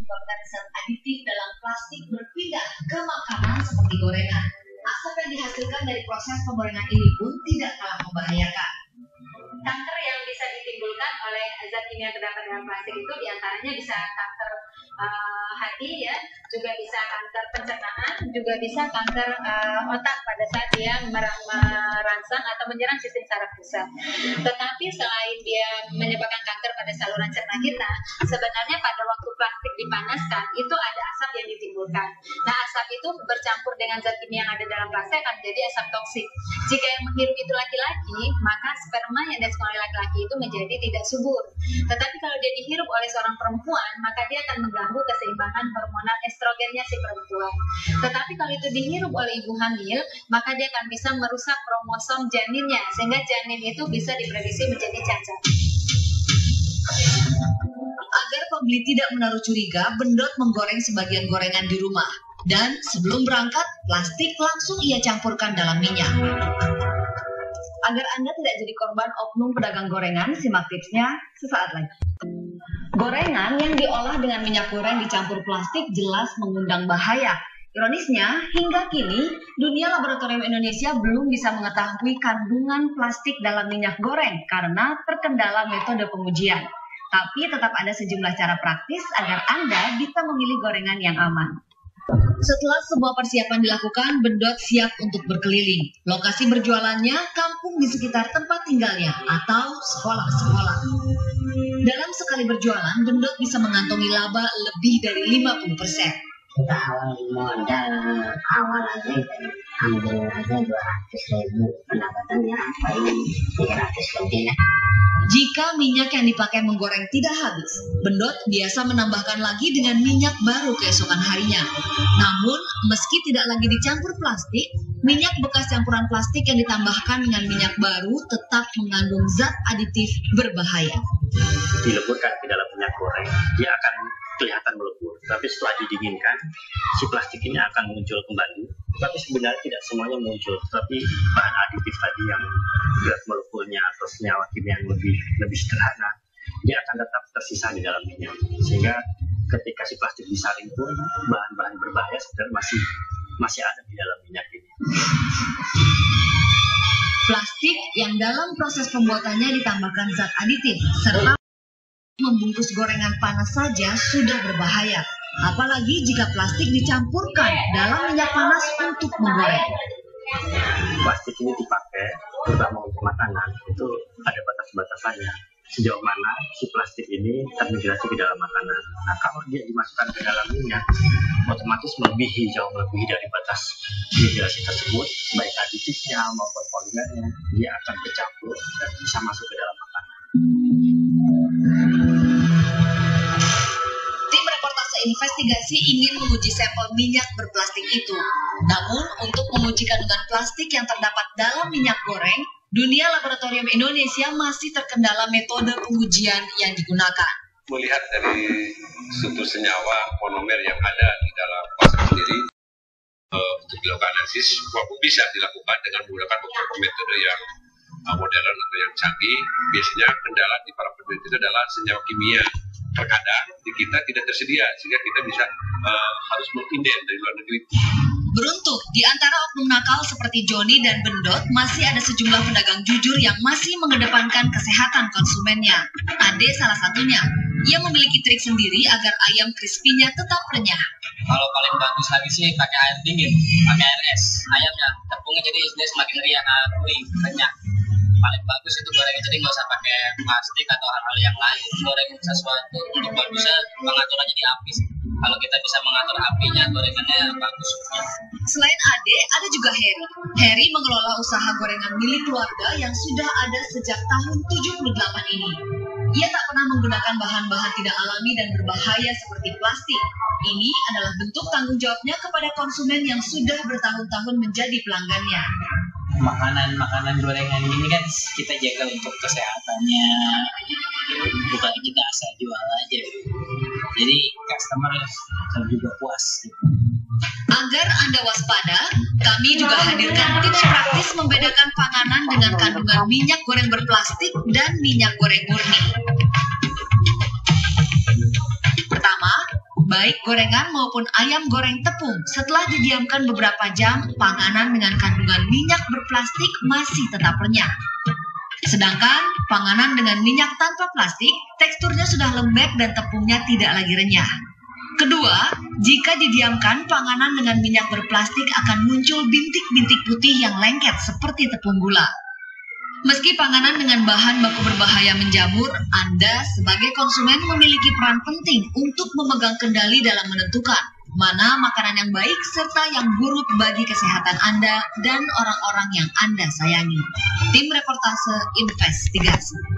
menyebabkan zat aditif dalam plastik berpindah ke makanan seperti gorengan. Asap yang dihasilkan dari proses penggorengan ini pun tidak kalah membahayakan. Kanker yang bisa ditimbulkan oleh zat kimia terdapat dalam plastik itu diantaranya bisa kanker hati, ya, juga bisa kanker pencernaan, juga bisa kanker otak pada saat dia merangsang atau menyerang sistem saraf pusat. Tetapi selain dia menyebabkan kanker pada saluran cerna kita, sebenarnya pada waktu plastik dipanaskan itu ada asap yang ditimbulkan. Nah, asap itu bercampur dengan zat kimia yang ada dalam plastik akan menjadi asap toksik. Jika yang menghirup itu laki-laki, maka sperma yang dihasilkan oleh laki-laki itu menjadi tidak subur. Tetapi kalau dia dihirup oleh seorang perempuan, maka dia akan mengganggu keseimbangan hormonal estrogennya si perempuan. Tetapi kalau itu dihirup oleh ibu hamil, maka dia akan bisa merusak kromosom janinnya, sehingga janin itu bisa diprediksi menjadi cacat. Agar pembeli tidak menaruh curiga, Bendot menggoreng sebagian gorengan di rumah. Dan sebelum berangkat, plastik langsung ia campurkan dalam minyak. Agar Anda tidak jadi korban oknum pedagang gorengan, simak tipsnya sesaat lagi. Gorengan yang diolah dengan minyak goreng dicampur plastik jelas mengundang bahaya. Ironisnya, hingga kini, dunia laboratorium Indonesia belum bisa mengetahui kandungan plastik dalam minyak goreng karena terkendala metode pengujian. Tapi tetap ada sejumlah cara praktis agar Anda bisa memilih gorengan yang aman. Setelah semua persiapan dilakukan, Bendot siap untuk berkeliling. Lokasi berjualannya kampung di sekitar tempat tinggalnya atau sekolah-sekolah. Dalam sekali berjualan, Bendot bisa mengantongi laba lebih dari 50%. Kita awal modal awal aja ambil aja 200.000, pendapatannya paling 300 lebih. Jika minyak yang dipakai menggoreng tidak habis, Bendot biasa menambahkan lagi dengan minyak baru keesokan harinya. Namun, meski tidak lagi dicampur plastik, minyak bekas campuran plastik yang ditambahkan dengan minyak baru tetap mengandung zat aditif berbahaya. Dileburkan ke dalam minyak goreng, dia akan kelihatan melebur, tapi setelah didinginkan, si plastik ini akan muncul kembali. Tapi sebenarnya tidak semuanya muncul, tapi bahan aditif tadi yang berat meleburnya atau senyawa kimia yang lebih sederhana, dia akan tetap tersisa di dalam minyak. Sehingga ketika si plastik disaring pun, bahan-bahan berbahaya sebenarnya masih ada di dalam minyak ini. Plastik yang dalam proses pembuatannya ditambahkan zat aditif, serta membungkus gorengan panas saja sudah berbahaya. Apalagi jika plastik dicampurkan dalam minyak panas untuk menggoreng. Plastik ini dipakai, terutama untuk makanan, itu ada batas-batasannya. Sejauh mana si plastik ini termigrasi ke dalam makanan. Nah, kalau dia dimasukkan ke dalam minyak, otomatis jauh melebihi dari batas migrasi tersebut, baik aditifnya maupun polimernya, dia akan bercampur dan bisa masuk ke dalam makanan. Tim reportase investigasi ingin menguji sampel minyak berplastik itu. Namun, untuk menguji kandungan plastik yang terdapat dalam minyak goreng, dunia laboratorium Indonesia masih terkendala metode pengujian yang digunakan. Melihat dari struktur senyawa monomer yang ada di dalam plastik sendiri, untuk dilakukan analisis walaupun bisa dilakukan dengan menggunakan beberapa metode yang modern atau yang canggih. Biasanya kendala di para peneliti itu adalah senyawa kimia. Terkadang di kita tidak tersedia sehingga kita bisa harus menginden dari luar negeri. Beruntung, di antara oknum nakal seperti Joni dan Bendot, masih ada sejumlah pedagang jujur yang masih mengedepankan kesehatan konsumennya. Ade salah satunya. Ia memiliki trik sendiri agar ayam crispy-nya tetap renyah. Kalau paling bagus lagi sih pakai air dingin, pakai air es ayamnya. Tepungnya jadi dia semakin gurih, renyah. Paling bagus itu gorengnya, jadi nggak usah pakai plastik atau hal-hal yang lain. Goreng sesuatu untuk bagusnya pengaturannya di api. Kalau kita bisa mengatur apinya, gorengannya bagus. Selain Ade, ada juga Heri. Heri mengelola usaha gorengan milik keluarga yang sudah ada sejak tahun 78 ini. Ia tak pernah menggunakan bahan-bahan tidak alami dan berbahaya seperti plastik. Ini adalah bentuk tanggung jawabnya kepada konsumen yang sudah bertahun-tahun menjadi pelanggannya. Makanan gorengan ini kan kita jaga untuk kesehatannya, bukan kita asal jual aja. Jadi customer juga puas. Agar Anda waspada, kami juga hadirkan tips praktis membedakan panganan dengan kandungan minyak goreng berplastik dan minyak goreng murni. Pertama, Baik gorengan maupun ayam goreng tepung, setelah didiamkan beberapa jam, panganan dengan kandungan minyak berplastik masih tetap renyah. Sedangkan panganan dengan minyak tanpa plastik, teksturnya sudah lembek dan tepungnya tidak lagi renyah. Kedua, jika didiamkan, panganan dengan minyak berplastik akan muncul bintik-bintik putih yang lengket seperti tepung gula. Meski panganan dengan bahan baku berbahaya menjamur, Anda sebagai konsumen memiliki peran penting untuk memegang kendali dalam menentukan mana makanan yang baik serta yang buruk bagi kesehatan Anda dan orang-orang yang Anda sayangi. Tim Reportase Investigasi.